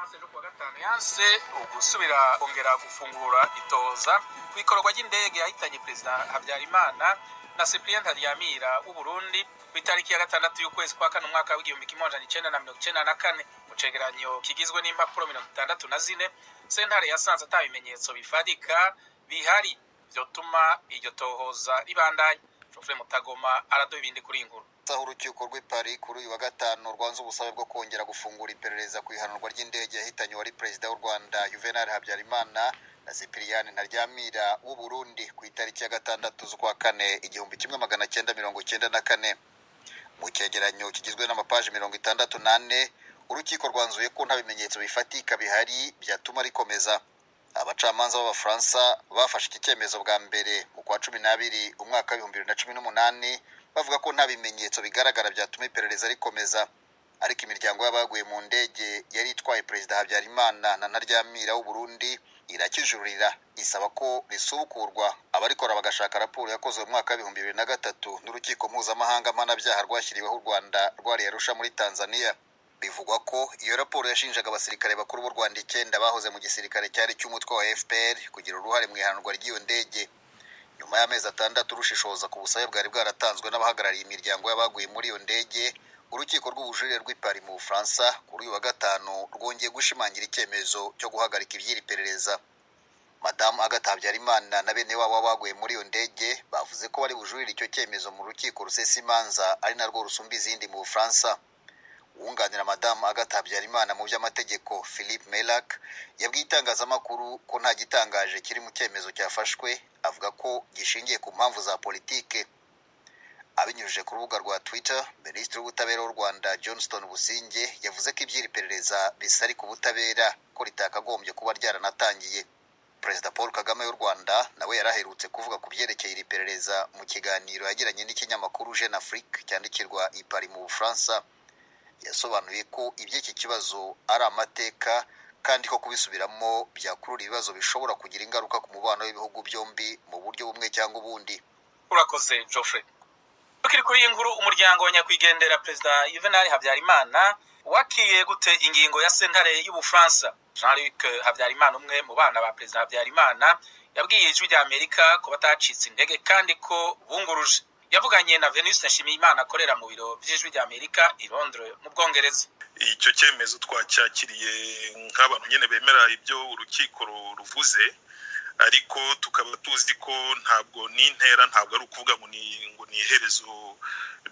Maze no kuwa gatanu yanse ugusubira kongera gufungura itoza kwikorwa ry'indege yahitanye Perezida Habyarimana na Cyprien Ntaryamira w'u Burundi kwitariki ya 6 y'ukwezi kwa kane umwaka w'igihumbi kimwe amajana 1994 mu cegeranyo kigizwe n'impapuro 64 sentare yasanze atabimenyetso bifadika bihari vyotuma iryo tohoza ribandanya. Geoffrey Mutagoma araduha ibindi kuri inkuru. Urukiko rw'i Paris kuri uyu wa gatanu rwanze ubusabe bwo kongera gufungura iperereza ku ihanurwa ry'indege yahitanye wari Perezida w'u Rwanda Juvenal Habyarimana na Cyprien Ntaryamira w'u Burundi ku itariki ya 6 z'ukwa kane 1994. Mu cyegeranyo kigizwe n'amapaji 68 urukiko rwanzuye ko nta bimenyetso bifatika bihari byatuma rikomeza. Abacamanza b'Abafaransa bafashe iki cyemezo bwa mbere mu kwa 12 umwaka wa 2018 bavuga ko nta bimenyetso bigaragara byatuma iperereza rikomeza, ariko imiryango y'abaguye mu ndege yari itwaye Perezida Habyarimana na Ntaryamira w'u Burundi irakijurira isaba ko risubukurwa. Abarikora bagashaka raporo yakozwe mu mwaka wa 2003 n'urukiko mpuzamahanga mpanabyaha rwashyiriweho u Rwanda rwari Arusha muri Tanzania. Bivugwa ko iyo raporo yashinjaga abasirikare bakuru b'u Rwanda 9 bahoze mu gisirikare cyari cy'umutwe wa FPR kugira uruhare mu ihanurwa ry'iyo ndege. Nyuma y'amezi 6 rushishoza ku busabe bwari bwaratanzwe n'abahagarariye imiryango y'abaguye muri iyo ndege, urukiko rw'ubujurire rw'i Paris mu Bufaransa kuri uyu wa gatanu rwongeye gushimangira icyemezo cyo guhagarika iby'iri perereza. Madame Agathe Habyarimana na bene wabo baguye muri iyo ndege bavuze ko bari bujurire icyo cyemezo mu rukiko rusesa imanza ari narwo rusumba izindi mu Bufaransa. Uwunganira Madame Agathe Habyarimana mu by'amategeko Philippe Mellac yabwiye itangazamakuru ko nta gitangaje kiri mu cyemezo cyafashwe, avuga ko gishingiye ku mpamvu za politike. Abinyujije ku rubuga rwa Twitter, Minisitiri w'Ubutabera w'u Rwanda Johnston Businge yavuze ko iby'iri perereza bisari ku butabera ko ritakagombye kuba ryaranatangiye. Perezida Paul Kagame w'u Rwanda nawe yaraherutse kuvuga ku byerekeye iri perereza mu kiganiro yagiranye n'ikinyamakuru Jeune Afrique cyandikirwa i Paris mu Bufaransa. Yasobanuye ko iby'iki kibazo ari amateka kandi ko kubisubiramo byakurura ibibazo bishobora kugira ingaruka ku mubano w'ibihugu byombi mu buryo bumwe cyangwa ubundi. Urakoze Geoffrey. Tukiri kuri inkuru, umuryango wa nyakwigendera Perezida Juvenal Habyarimana wakiye gute ingingo ya sentare y'Ubufaransa. Jean-Luc Habyarimana, umwe mu bana ba Perezida Habyarimana, yabwiye Ijwi ry'Amerika ko batacitse intege kandi ko bunguruje. Yavuganye na Venus Nshimiyimana akorera mu biro by'Ijwi ry'Amerika i Londres mu Bwongereza. Icyo cyemezo twacyakiriye nk'abantu nyene bemera ibyo urukiko ruvuze, ariko tukaba tuzi ko ntabwo n'intera ntabwo ari ukuvuga ngo ni iherezo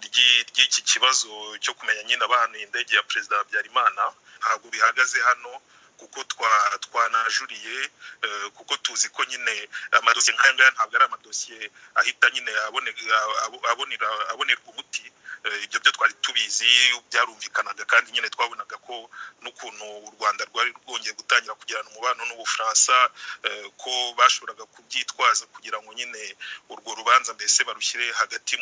ry'iki kibazo cyo kumenya nyine abantu indege ya Perezida Habyarimana. Ntabwo bihagaze hano kuko twanajuriye kuko tuzi ko nyine amadosiye nk'aya ngaya ntabwo ari amadosiye ahita nyine abonerwa umuti. Ibyo byo twari tubizi, byarumvikanaga kandi nyine twabonaga ko n'ukuntu u Rwanda rwari rwongeye gutangira kugirana umubano n'Ubufaransa ko bashoboraga kubyitwaza kugira ngo nyine urwo rubanza mbese barushyire hagati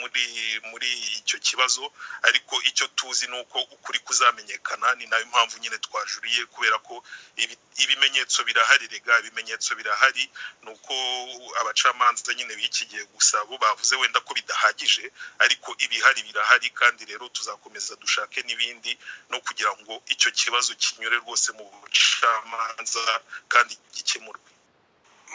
muri icyo kibazo. Ariko icyo tuzi nuko ukuri kuzamenyekana, ni nayo mpamvu nyine twajuriye, kubera ko ibimenyetso birahari. Ibimenyetso birahari, nuko abacamanza nyine bikigiye gusa bo bavuze wenda ko bidahagije, ariko ibihari birahari, kandi rero tuzakomeza dushake n'ibindi no kugira ngo icyo kibazo kinyure rwose mu bucamanza kandi gikemurwe.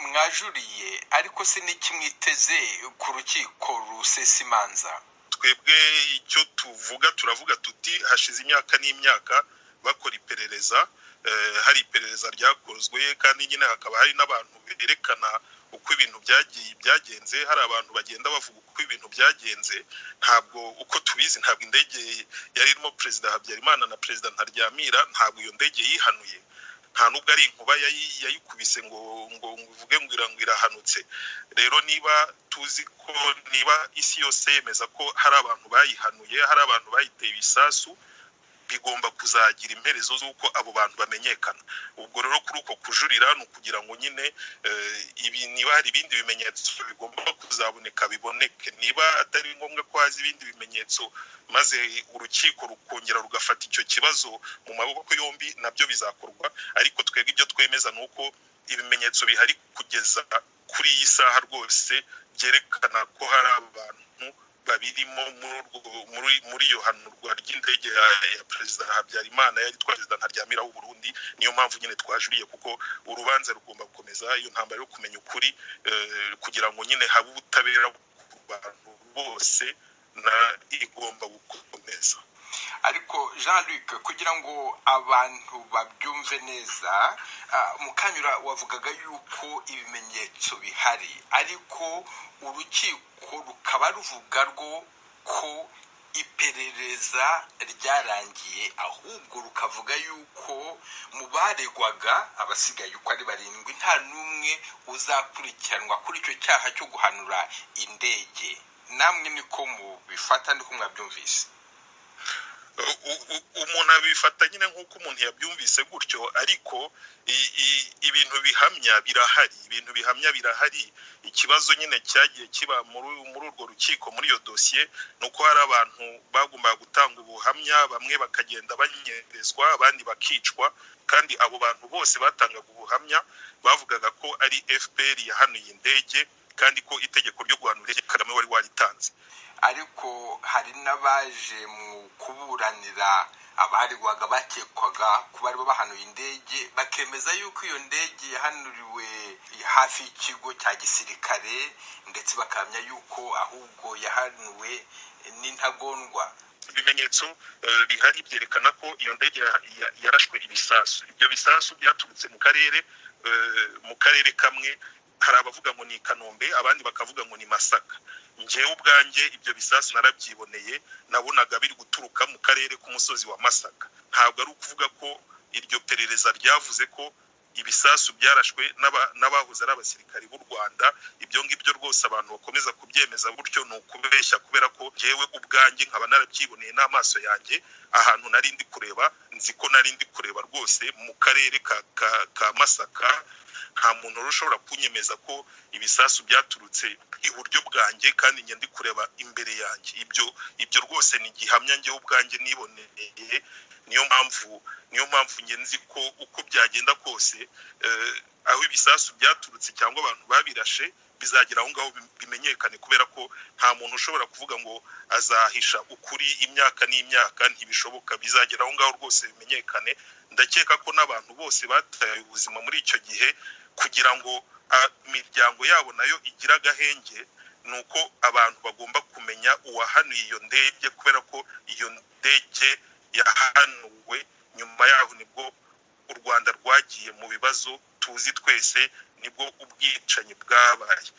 Mwajuriye, ariko se n'ikimwiteze ku rukiko rusesa imanza? Twebwe icyo turavuga tuti hashize imyaka n'imyaka bakora iperereza, hari iperereza ryakozwe kandi nyine hakaba hari n'abantu berekana uko ibintu byagenze. Hari abantu bagenda bavuga uko ibintu byagenze. Ntabwo uko tubizi, ntabwo indege yari irimo Perezida Habyarimana na Perezida Ntaryamira, ntabwo iyo ndege yihanuye. Nta nubwo ari inkuba yayikubise ngo uvuge ngo irahanutse. Rero niba tuzi ko niba isi yose yemeza ko hari abantu bayihanuye, hari abantu bayiteye ibisasu, bigomba kuzagira imperezo z'uko abo bantu bamenyekana. Ubwo rero kuri uko kujurira ni ukugira ngo nyine niba hari ibindi bimenyetso bigomba kuzaboneka biboneke. Niba atari ngombwa ko haza ibindi bimenyetso maze urukiko rukongera rugafata icyo kibazo mu maboko yombi, nabyo bizakorwa. Ariko twebwe ibyo twemeza ni uko ibimenyetso bihari kugeza kuri iyi saha rwose byerekana ko hari abantu babirimo muri iyo hanurwa ry'indege ya perezida Habyarimana yari perezida Ntaryamira w'u Burundi. Niyo mpamvu nyine twajuriye, kuko urubanza rugomba gukomeza, iyo ntambara yo kumenya ukuri kugira ngo nyine habe ubutabera ku bantu bose na igomba gukomeza. Ariko Jean-Luc, kugira ngo abantu babyumve neza, Mukanyura wavugaga yuko ibimenyetso bihari, ariko urukiko rukaba ruvuga rwo ko iperereza ryarangiye, ahubwo rukavuga yuko mu baregwaga abasigaye uko ari 7 nta n'umwe uzakurikiranwa kuri icyo cyaha cyo guhanura indege. Namwe niko mubifata ndiko mwabyumvise? Umuntu abifata nyine nk'uko umuntu yabyumvise gutyo, ariko ibintu bihamya birahari. Ikibazo nyine cyagiye kiba muri urwo rukiko, muri iyo dosiye, nuko hari abantu bagombaga gutanga ubuhamya, bamwe bakagenda banyerezwa, abandi bakicwa, kandi abo bantu bose batangaga ubuhamya bavugaga ko ari FPR yahanuye indege, kandi ko itegeko ryo guhanura Kagame wari waritanze. Ariko hari n'abaje mu kuburanira abaregwaga bakekwaga kuba aribo bahanuye indege, bakemeza yuko iyo ndege yahanuriwe hafi y'ikigo cya gisirikare, ndetse bakamya yuko ahubwo yahanuwe n'intagondwa. Ibimenyetso bihari byerekana ko iyo ndege yarashwe ibisasu. Ibyo bisasu byaturutse mu karere kamwe, hari abavuga ngo ni Kanombe, abandi bakavuga ngo ni Masaka. Njewe ubwanjye ibyo bisasu narabyiboneye, nabonaga biri guturuka mu karere k'umusozi wa Masaka. Ntabwo ari ukuvuga ko iryo perereza ryavuze ko ibisasu byarashwe n'abahoze ari abasirikari b'u Rwanda. Ibyo ngibyo rwose abantu bakomeza kubyemeza gutyo ni ukubeshya, kubera ko jewe ubwanjye nkaba narabyiboneye n'amaso yanjye. Ahantu nari ndi kureba, nzi ko nari ndi kureba rwose mu karere ka Masaka. Nta muntu ushobora kunyemeza ko ibisasu byaturutse iburyo bwanjye kandi njye ndi kureba imbere yanjye. Ibyo rwose ni gihamya njye ubwanjye niboneye. Niyo mpamvu njye nzi ko uko byagenda kose, aho ibisasu byaturutse cyangwa abantu babirashe bizagera aho ngaho bimenyekane, kubera ko nta muntu ushobora kuvuga ngo azahisha ukuri imyaka n'imyaka. Ntibishoboka, bizagera aho ngaho rwose bimenyekane. Ndakeka ko n'abantu bose bataye ubuzima muri icyo gihe, kugira ngo imiryango yabo nayo igira agahenge, nuko abantu bagomba kumenya uwahanuye iyo ndege, kubera ko iyo ndege yahanuwe nyuma yaho nibwo u Rwanda rwagiye mu bibazo tuzi twese, nibwo ubwicanyi bwabaye.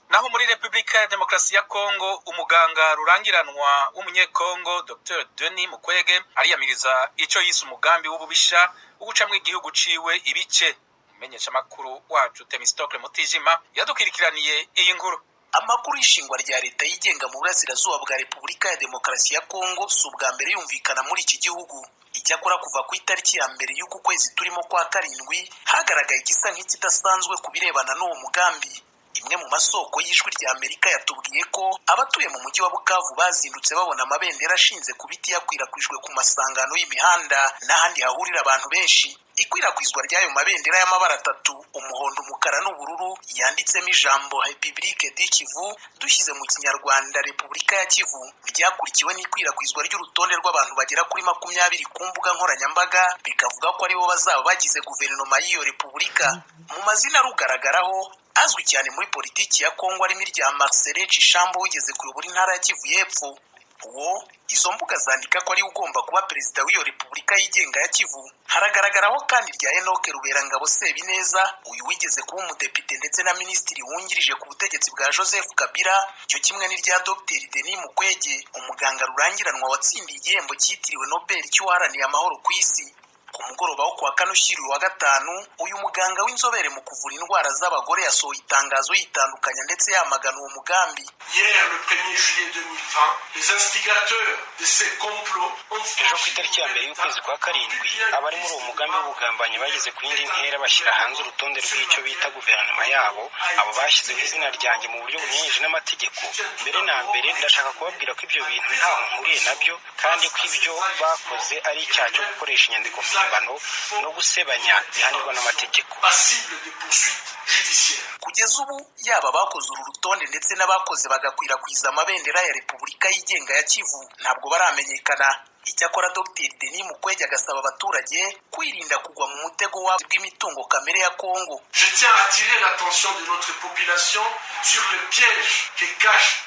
Naho muri Repubulika ya Demokarasi ya Kongo, umuganga rurangiranwa w'umunyekongo Dr Denis Mukwege ariyamiriza icyo yise umugambi w'ububisha ugucamwe igihugu ciwe ibice. Menyesha makuru wacu Temistokle Mutijima yadukirikiraniye iyi nkuru. Amakuru y'ishingwa rya leta yigenga mu burasirazuba bwa Repubulika ya Demokarasi ya Kongo si ubwa mbere yumvikana muri iki gihugu. Icyakora kuva ku itariki ya mbere y'uku kwezi turimo kwa 7 hagaragaye igisa nk'ikidasanzwe ku birebana n'uwo mugambi. Imwe mu masoko y'ijwi rya Amerika yatubwiye ko abatuye mu mujyi wa Bukavu bazindutse babona amabendera ashinze ku biti yakwirakwijwe ku masangano y'imihanda n'ahandi hahurira abantu benshi. Ikwirakwizwa ry'ayo mabendera y'amabara 3, umuhondo, umukara n'ubururu, yanditsemo ijambo République du Kivu, dushyize mu Kinyarwanda Repubulika ya Kivu, ryakurikiwe n'ikwirakwizwa ry'urutonde rw'abantu bagera kuri 20 ku mbuga nkoranyambaga, bikavuga ko aribo bazaba bagize guverinoma y'iyo repubulika. Mu mazina rugaragaraho azwi cyane muri politiki ya Kongo arimo irya Marcel Cishambo wigeze kuyobora intara ya Kivu y'Epfo. Uwo izo mbuga zandika ko ari ugomba kuba perezida w'iyo repubulika yigenga ya Kivu. Haragaragaraho kandi rya Enoke Ruberangabo Sebineza, uyu wigeze kuba umudepite ndetse na minisitiri wungirije ku butegetsi bwa Joseph Kabila, cyo kimwe n'irya Dr Denis Mukwege, umuganga rurangiranwa watsindiye igihembo cyitiriwe Nobel cy'uwaharaniye amahoro ku isi. Ku mugoroba wo kuwa 4 Ushyiriwe wa 5, uyu muganga w'inzobere mu kuvura indwara z'abagore yasohoye itangazo yitandukanya ndetse yamagana uwo mugambi. Hier, le 1er juillet 2020, les instigateurs de ces complots ejo ku itariki ya mbere y'ukwezi kwa 7, abari muri uwo mugambi w'ubugambanyi bageze ku yindi ntera bashyira hanze urutonde rw'icyo bita guverinoma yabo. Abo bashyizeho izina ryanjye mu buryo bunyuranyije n'amategeko. Mbere na mbere ndashaka kubabwira ko ibyo bintu ntaho nkuriye nabyo, kandi ko ibyo bakoze ari icyaha cyo gukoresha inyandiko mpimbano no gusebanya bihanirwa n'amategeko. passibles de poursuites judiciaire. Kugeza ubu yaba bakoze uru rutonde ndetse n'abakoze bagakwirakwiza amabendera ya Repubulika yigenga ya Kivu ntabwo baramenyekana. Icyakora Dr Denis Mukwege agasaba abaturage kwirinda kugwa mu mutego w'imitungo kamere ya Kongo. Je tiens à attirer l'attention de notre population sur le piège que cache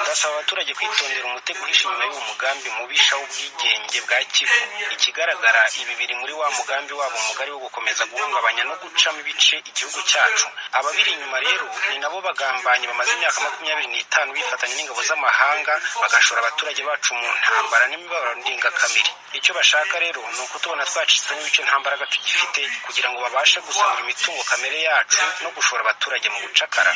ndasaba abaturage kwitondera umutego uhishe inyuma y'uwo mugambi mubisha w'ubwigenge bwa Kivu. Ikigaragara ibi biri muri wa mugambi wabo mugari wo gukomeza guhungabanya no gucamo ibice igihugu cyacu. Ababiri inyuma rero ni nabo bagambanye bamaze imyaka 25 bifatanya n'ingabo z'amahanga bagashora abaturage bacu mu ntambara n'imibabaro ndengakamere. Icyo bashaka rero ni ukutubona twacitsemo ibice nta mbaraga tugifite kugira ngo babashe gusahura imitungo kamere yacu no gushora abaturage mu bucakara.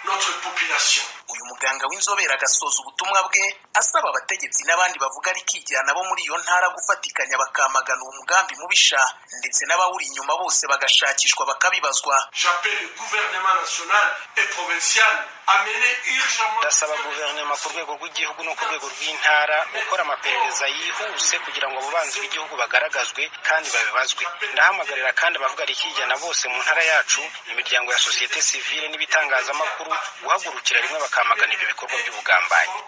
Notre population. Uyu muganga w'inzobere agasoza ubutumwa bwe asaba abategetsi n'abandi bavuga ari kijyana bo muri iyo ntara gufatikanya bakamagana uwo mugambi mubisha ndetse n'abawuri inyuma bose bagashakishwa bakabibazwa. J'appelle le gouvernement national et provincial à mener urgemment. Ndasaba guverinoma ku rwego rw'igihugu no ku rwego rw'intara gukora amaperereza yihuse kugira ngo abo banzi b'igihugu bagaragazwe kandi babibazwe. Ndahamagarira kandi abavuga ari kijyana bose mu ntara yacu, imiryango ya societe civile n'ibitangazamakuru guhagurukira rimwe bakamagana ibyo bikorwa by'ubugambanyi.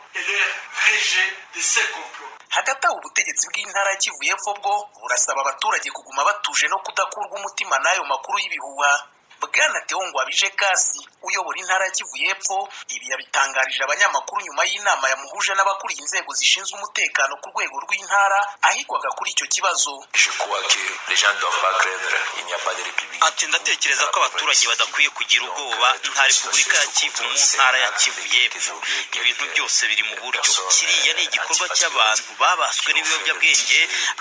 Hagati aho ubutegetsi bw'intara ya Kivu y'Epfo bwo burasaba abaturage kuguma batuje no kudakurwa umutima n'ayo makuru y'ibihuha. Bwana Teongwa Abije Kasi uyobora intara ya Kivu y'Epfo ibi yabitangarije abanyamakuru nyuma y'inama yamuhuje n'abakuriye inzego zishinzwe umutekano ku rwego rw'intara ahigwaga kuri icyo kibazo. Ati ndatekereza ko abaturage badakwiye kugira ubwoba, nta Repubulika ya Kivu mu ntara ya Kivu y'Epfo. Ibintu byose biri mu buryo. Kiriya ni igikorwa cy'abantu babaswe n'ibiyobyabwenge,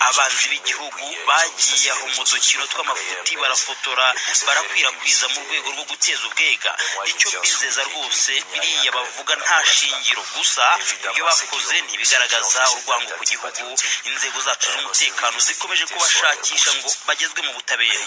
abanzi b'igihugu bagiye aho mu dukino tw'amafuti barafotora barakwirakwiza mu rwego rwo guteza ubwega. Icyo mbizeza rwose biriya bavuga nta shingiro, gusa ibyo bakoze ntibigaragaza urwango ku gihugu. Inzego zacu z'umutekano zikomeje kubashakisha ngo bagezwe mu butabera.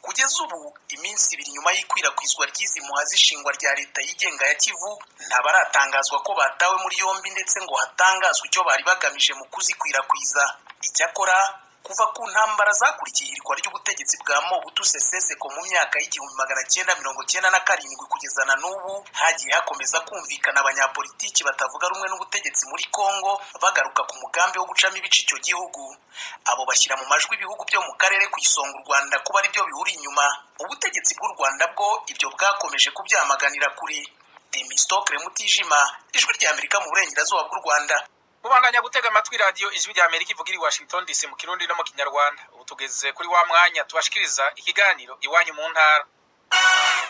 Kugeza ubu iminsi 2 nyuma y'ikwirakwizwa ry'izi muha z'ishingwa rya leta yigenga ya Kivu ntabaratangazwa ko batawe muri yombi ndetse ngo hatangazwe icyo bari bagamije mu kuzikwirakwiza. Icyakora kuva ku ntambara zakurikiye ihirikwa ry'ubutegetsi bwa Mobutu Sese Seko mu myaka y'1997 kugeza na n'ubu hagiye hakomeza kumvikana abanyapolitiki batavuga rumwe n'ubutegetsi muri Kongo bagaruka ku mugambi wo gucamo ibice icyo gihugu. Abo bashyira mu majwi ibihugu byo mu karere ku isonga u Rwanda kuba ari byo bihuri inyuma. Ubutegetsi bw'u Rwanda bwo ibyo bwakomeje kubyamaganira kuri. Demistokle Mutijima, Ijwi ry'Amerika mu burengerazuba bw'u Rwanda. Mubandanya gutega amatwi radio Ijwi ry'Amerika ivugira i Washington DC mu Kirundi no mu Kinyarwanda. Ubu tugeze kuri wa mwanya tubashikiriza ikiganiro Iwanyu mu ntara.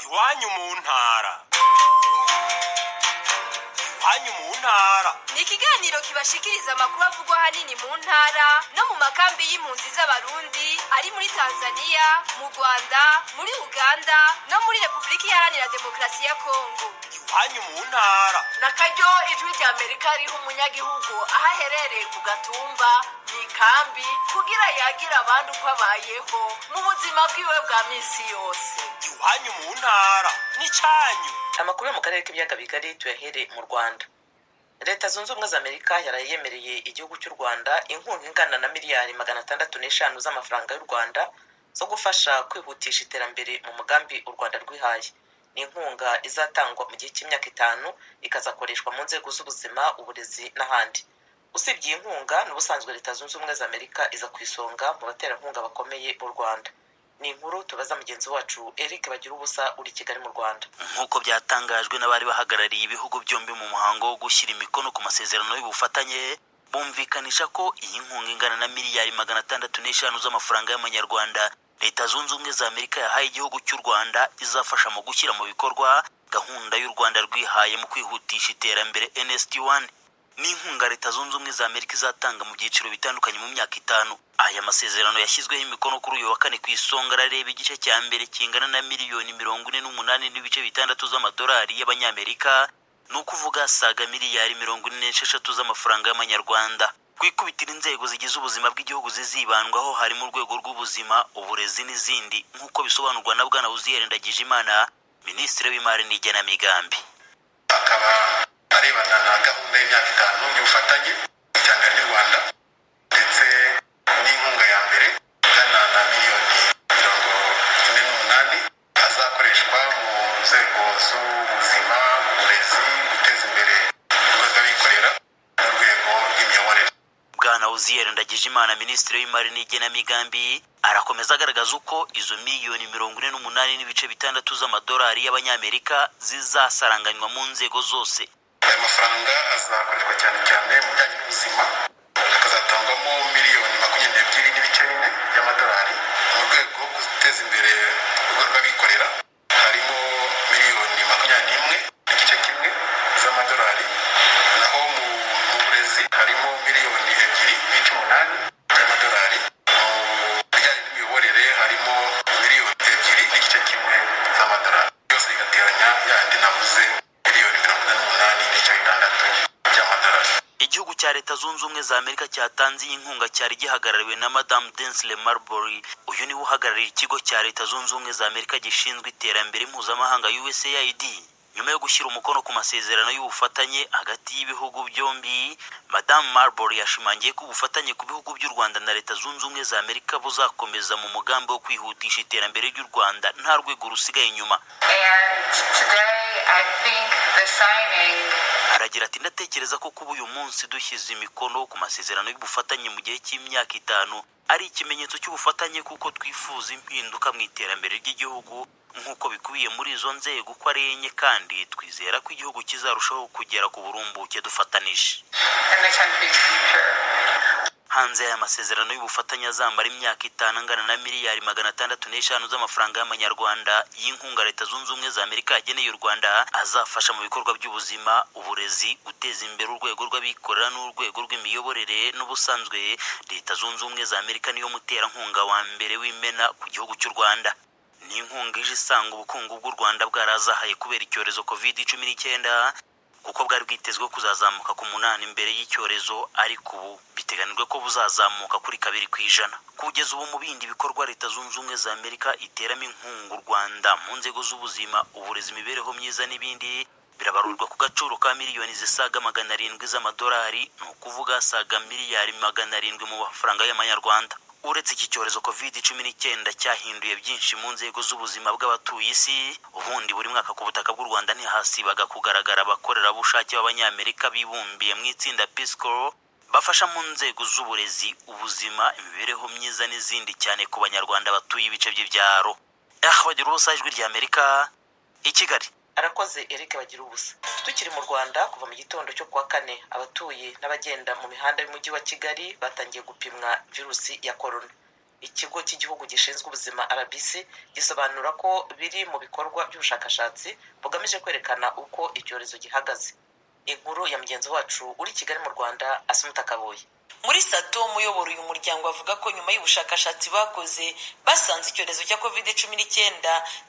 Iwanyu mu ntara. Iwanyu mu ntara. Ni ikiganiro kibashikiriza amakuru avugwa hanini mu ntara no mu makambi y'impunzi z'Abarundi ari muri Tanzania, mu Rwanda, muri Uganda no muri Repubulika Iharanira Demokarasi ya Kongo. Iwanyu mu ntara. Nakaryo Ijwi ry'Amerika riha umunyagihugu aho aherereye ku gatumba mu ikambi kugira yagira abandi uko abayeho mu buzima bwiwe bwa minsi yose. Iwanyu mu ntara ni cyanyu. Amakuru yo mu karere k'ibiyaga bigari tuyahere mu Rwanda. Leta Zunze Ubumwe za Amerika yarayemereye igihugu cy'u Rwanda inkunga ingana na miliyari 605 z'amafaranga y'u Rwanda zo gufasha kwihutisha iterambere mu mugambi u Rwanda rwihaye. Ni inkunga izatangwa mu gihe cy'imyaka 5 ikazakoreshwa mu nzego z'ubuzima, uburezi n'ahandi. Usibye inkunga n'ubusanzwe Leta Zunze Ubumwe za Amerika iza kwisonga mu baterankunga bakomeye mu Rwanda. Ni inkuru tubaza mugenzi wacu Eric Bagirubusa uri Kigali mu Rwanda. Nkuko byatangajwe n'abari bahagarariye ibihugu byombi mu muhango wo gushyira imikono ku masezerano y'ubufatanye, bumvikanisha ko iyi nkunga ingana na miliyari 605 z'amafaranga y'amanyarwanda Leta Zunze Ubumwe za Amerika yahaye igihugu cy'u Rwanda izafasha mu gushyira mu bikorwa gahunda y'u Rwanda rwihaye mu kwihutisha iterambere NST1. Ni inkunga Leta Zunze Ubumwe za Amerika izatanga mu byiciro bitandukanye mu myaka 5. Aya masezerano yashyizweho imikono kuri uyu wa kane ku isonga arareba igice cya mbere kingana na miliyoni 48.6 z'amadolari y'abanyamerika, ni ukuvuga saga miliyari 46 z'amafaranga y'amanyarwanda. Kwikubitira inzego zigize ubuzima bw'igihugu zizibandwaho harimo urwego rw'ubuzima, uburezi n'izindi, nk'uko bisobanurwa na Bwana Uzziel Ndagijimana, Minisitiri w'Imari n'Igenamigambi. Akaba arebana na gahunda y'imyaka 5 y'ubufatanye iterambere ry'u Rwanda ndetse n'inkunga ya mbere Uzziel Ndagijimana minisitiri w'imari n'igenamigambi arakomeza agaragaza uko izo miliyoni 48.6 z'amadolari y'abanyamerika zizasaranganywa mu nzego zose. Aya mafaranga azakoreshwa cyane cyane mu bijyanye n'ubuzima, akazatangwamo miliyoni 22.4 y'amadolari mu rwego rwo guteza imbere urwego rw'abikorera, harimo miliyoni 21.1 z'amadolari, naho mu burezi harimo miliyoni 2.8 y'amadolari, mu bijyanye n'imiyoborere harimo miliyoni 2.1 z'amadolari, byose bigateranya yandi navuze miliyoni 48.6 y'amadolari. Igihugu cya Leta Zunze Ubumwe za Amerika cyatanze inkunga cyari gihagarariwe na Madame Densle Marbury. Uyu ni uhagarariye ikigo cya Leta Zunze Ubumwe za Amerika gishinzwe iterambere mpuzamahanga USAID. Nyuma yo gushyira umukono ku masezerano y'ubufatanye hagati y'ibihugu byombi, Madame Marbury yashimangiye ko ubufatanye ku bihugu by'u Rwanda na Leta Zunze Ubumwe za Amerika buzakomeza mu mugambi wo kwihutisha iterambere ry'u Rwanda nta rwego rusigaye inyuma. Aragira ati ndatekereza ko kuba uyu munsi dushyize imikono ku masezerano y'ubufatanye mu gihe cy'imyaka 5 ari ikimenyetso cy'ubufatanye kuko twifuza impinduka mu iterambere ry'igihugu nk'uko bikubiye muri izo nzego ko ari enye, kandi twizera ko igihugu kizarushaho kugera ku burumbuke dufatanije. Hanze ya masezerano y'ubufatanye azamara imyaka 5 angana na miliyari 605 z'amafaranga y'amanyarwanda y'inkunga Leta Zunze Ubumwe za Amerika yageneye u Rwanda azafasha mu bikorwa by'ubuzima, uburezi, guteza imbere urwego rw'abikorera n'urwego rw'imiyoborere. N'ubusanzwe Leta Zunze Ubumwe za Amerika niyo muterankunga wa mbere w'imena ku gihugu cy'u Rwanda. Ni inkunga ije isanga ubukungu bw'u Rwanda bwarazahaye kubera icyorezo COVID-19 kuko bwari bwitezwe kuzazamuka ku 8 imbere y'icyorezo, ariko ubu biteganijwe ko buzazamuka kuri 2%. Kugeza ubu mu bindi bikorwa Leta Zunze Ubumwe za Amerika iteramo inkunga u Rwanda mu nzego z'ubuzima, uburezi, imibereho myiza n'ibindi birabarurwa ku gaciro ka miliyoni zisaga 700 z'amadolari, ni ukuvuga saga miliyari 700 mu mafaranga y'amanyarwanda. Uretse iki cyorezo COVID-19 cyahinduye byinshi mu nzego z'ubuzima bw'abatuye isi, ubundi buri mwaka ku butaka bw'u Rwanda ntihasibaga kugaragara abakorerabushake b'abanyamerika bibumbiye mu itsinda Peace Corps bafasha mu nzego z'uburezi, ubuzima, imibereho myiza n'izindi cyane ku banyarwanda batuye ibice by'ibyaro. Bagira ubusa ijwi rya Amerika i Kigali. Arakoze Eric bagira ubusa. Tukiri mu Rwanda, kuva mu gitondo cyo kwa 4 abatuye n'abagenda mu mihanda y'umujyi wa Kigali batangiye gupimwa virusi ya corona. Ikigo cy'igihugu gishinzwe ubuzima RBC gisobanura ko biri mu bikorwa by'ubushakashatsi bugamije kwerekana uko icyorezo gihagaze. Inkuru ya mugenzi wacu uri Kigali mu Rwanda, Asumuta Kaboyi. Muri Sato umuyoboro uyu muryango avuga ko nyuma y'ubushakashatsi bakoze basanze icyorezo cya COVID-19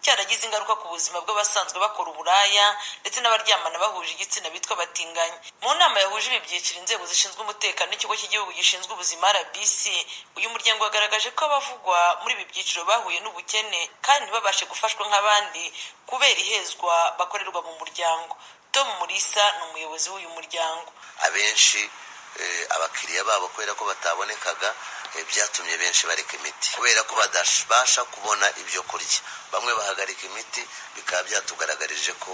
cyaragize ingaruka ku buzima bw'abasanzwe bakora uburaya ndetse n'abaryamana bahuje igitsina bitwa batinganya. Mu nama yahuje ibyiciro inzego zishinzwe umutekano n'ikigo cy'igihugu gishinzwe ubuzima RBC, uyu muryango wagaragaje ko abavugwa muri ibi byiciro bahuye n'ubukene kandi ntibabashe gufashwa nk'abandi kubera ihezwa bakorerwa mu muryango. Tom Murisa ni umuyobozi w'uyu muryango. Abenshi abakiriya babo kubera ko batabonekaga byatumye benshi bareka imiti kubera ko badashobasha kubona ibyo kurya. Bamwe bahagarika imiti, bikaba byatugaragarije ko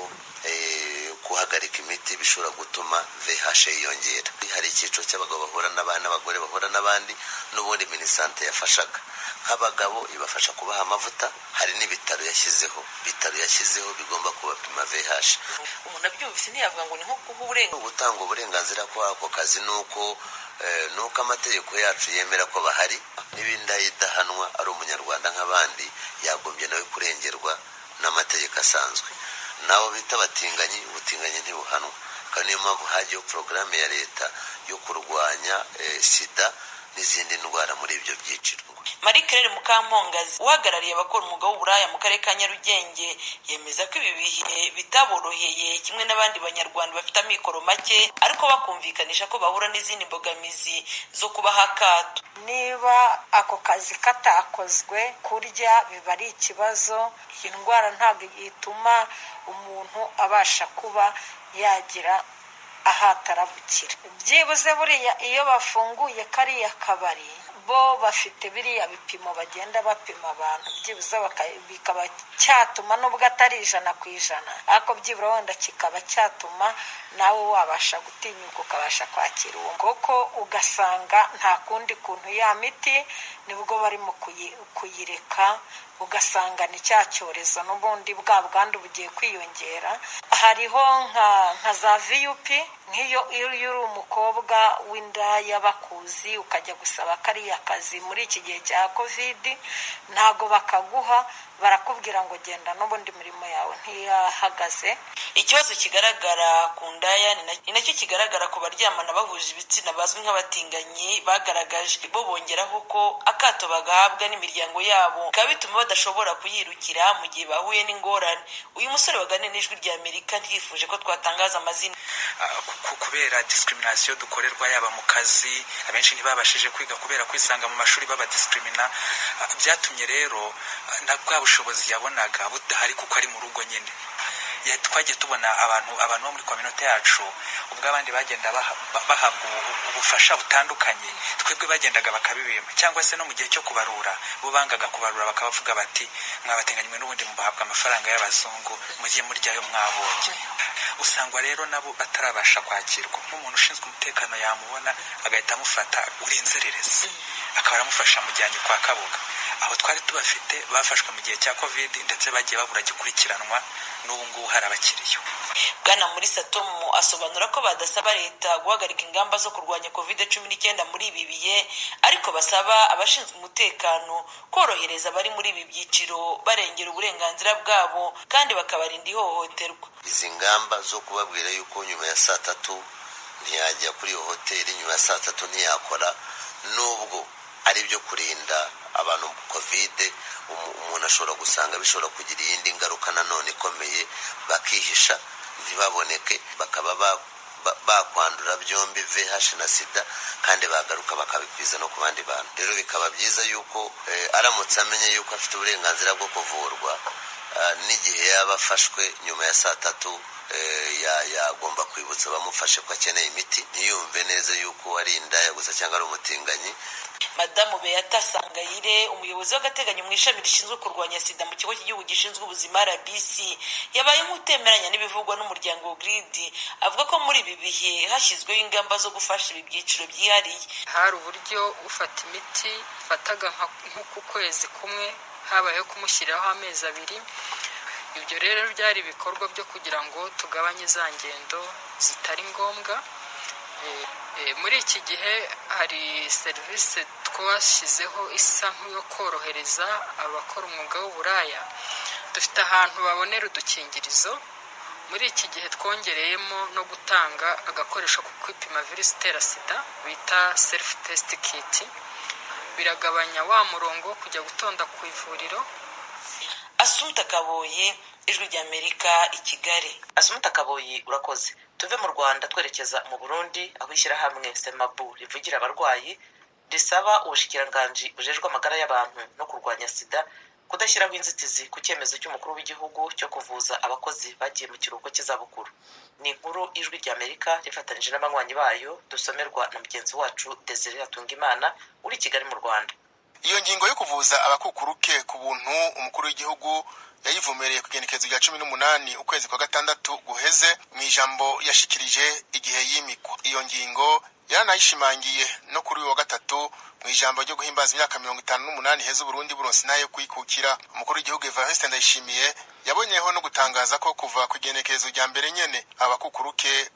guhagarika imiti bishobora gutuma VIH yiyongera. Hari icyiciro cy'abagabo bahura n'abagore bahura n'abandi, n'ubundi minisante yafashaga nk'abagabo ibafasha kubaha amavuta. Hari n'ibitaro yashyizeho bigomba kubapima VIH. Umuntu abyumvise ntiyavuga ngo ni nko kuba gutanga uburenganzira kw'ako kazi nuko amategeko yacu yemera ko bahari, n'ibindi idahanwa ari umunyarwanda nk'abandi yagombye nawe kurengerwa n'amategeko asanzwe. Nabo bita batinganyi, ubutinganyi ntibuhanwa, kandi niyo mpamvu hagiyeho porogaramu ya leta yo kurwanya sida n'izindi ndwara muri ibyo byiciro. Marie Claire Mukampongazi uhagarariye abakora umwuga w'uburaya mu karere ka Nyarugenge yemeza ko ibi bihe bitaboroheye kimwe n'abandi banyarwanda bafite amikoro make, ariko bakumvikanisha ko bahura n'izindi mbogamizi zo kubaha akato. Niba ako kazi katakozwe, kurya biba ari ikibazo. Iyi ndwara ntabwo ituma umuntu abasha kuba yagira ahatarabukira. Byibuze buriya iyo bafunguye kariya kabari bo bafite biriya bipimo bagenda bapima abantu, byibuze bikaba cyatuma nubwo atari 100%, ariko byibura wenda kikaba cyatuma nawe wabasha gutinyuka ukabasha kwakira uwo koko, ugasanga nta kundi kuntu ya miti nibwo barimo kuyireka, ugasanga ni cya cyorezo n'ubundi bwa bwandu bugiye kwiyongera. Hariho nka za VUP, nk'iyo uri umukobwa w'indaya bakuzi ukajya gusaba kariya kazi muri iki gihe cya covid, ntago bakaguha, barakubwira ngo genda n'ubundi mirimo yawe ntiyahagaze. Ikibazo kigaragara ku ndaya ni nacyo kigaragara ku baryamana bahuje ibitsina bazwi nk'abatinganyi bagaragaje, bo bongeraho ko akato bagahabwa n'imiryango yabo bikaba bituma badashobora kuyirukira mu gihe bahuye n'ingorane. Uyu musore waganiriye n'Ijwi ry'Amerika ntiyifuje ko twatangaza amazina kubera discrimination dukorerwa yaba mu kazi, abenshi ntibabashije kwiga kubera kwisanga mu mashuri babadiskrimina, byatumye rero na bwa bushobozi yabonaga budahari kuko ari mu rugo nyine. Twagiye tubona abantu bo muri community yacu ubwo abandi bagenda bahabwa ubufasha butandukanye, twebwe bagendaga bakabibima, cyangwa se no mu gihe cyo kubarura bo bangaga kubarura, bakabavuga bati mwabateganywe n'ubundi mubahabwa amafaranga y'abazungu mugiye muryayo mwabonye. Usangwa rero nabo batarabasha kwakirwa, nk'umuntu ushinzwe umutekano yamubona agahita amufata urinzererezi, akaba aramufasha mujyanye kwa Kabuga. Aho twari tubafite bafashwe mu gihe cya covid ndetse bagiye babura gikurikiranwa, n'ubu ngubu hari abakiriyo. Bwana muri Satomo asobanura ko badasaba leta guhagarika ingamba zo kurwanya covid-19 muri ibi bihe, ariko basaba abashinzwe umutekano korohereza abari muri ibi byiciro barengera uburenganzira bwabo kandi bakabarinda ihohoterwa. Izi ngamba zo kubabwira yuko nyuma ya saa 3 ntiyajya kuri hoteli, nyuma ya saa 3 ntiyakora, nubwo ari byo kurinda abantu covid, umuntu ashobora gusanga bishobora kugira iyindi ngaruka nanone ikomeye, bakihisha ntibaboneke, bakaba bakwandura byombi VIH na sida, kandi bagaruka bakabikwiza no ku bandi bantu. Rero bikaba byiza yuko aramutse amenye yuko afite uburenganzira bwo kuvurwa, n'igihe yaba afashwe nyuma ya saa 3 yagomba kwibutsa bamufashe ko akeneye imiti, ntiyumve neza yuko ari indaya gusa cyangwa ari umutinganyi. Madamu Beata Sangayire, umuyobozi w'agateganyo mu ishami rishinzwe kurwanya sida mu kigo cy'igihugu gishinzwe ubuzima RBC, yabaye nk'utemeranya n'ibivugwa n'umuryango GRID, avuga ko muri ibi bihe hashyizweho ingamba zo gufasha ibi byiciro byihariye. Hari uburyo ufata imiti fataga nk'uku kwezi kumwe, habayeho kumushyiraho amezi 2. Ibyo rero byari ibikorwa byo kugira ngo tugabanye za ngendo zitari ngombwa. Muri iki gihe hari serivisi twashyizeho isa nk'iyo korohereza abakora umwuga w'uburaya. Dufite ahantu babonera udukingirizo. Muri iki gihe twongereyemo no gutanga agakoresho ko kwipima virusi itera sida bita self test kit. Biragabanya wa murongo kujya gutonda ku ivuriro. Asumta Kaboyi, Ijwi ry'Amerika, i Kigali. Asumta Kaboyi, urakoze. Tuve mu Rwanda twerekeza mu Burundi, aho ishyirahamwe Semabu rivugira abarwayi risaba ubushikiranganji bujejwe amagara y'abantu no kurwanya sida kudashyiraho inzitizi ku cyemezo cy'umukuru w'igihugu cyo kuvuza abakozi bagiye mu kiruhuko cy'izabukuru. Ni inkuru Ijwi ry'Amerika rifatanyije n'abanywanyi bayo, dusomerwa na mugenzi wacu Desire Hatungimana uri i Kigali mu Rwanda. Iyo ngingo yo kuvuza abakukuruke ku buntu umukuru w'igihugu yayivumereye ku genekezo rya 18 ukwezi kwa gatandatu guheze mu ijambo yashikirije igihe yimikwa. Iyo ngingo yaranayishimangiye no kuri wa gatatu mu ijambo ryo guhimbaza imyaka 58 heza Burundi buronse nayo kwikukira. Umukuru w'igihugu Evariste Ndayishimiye yabonyeho no gutangaza ko kuva ku genekezo rya mbere nyene abakukuruke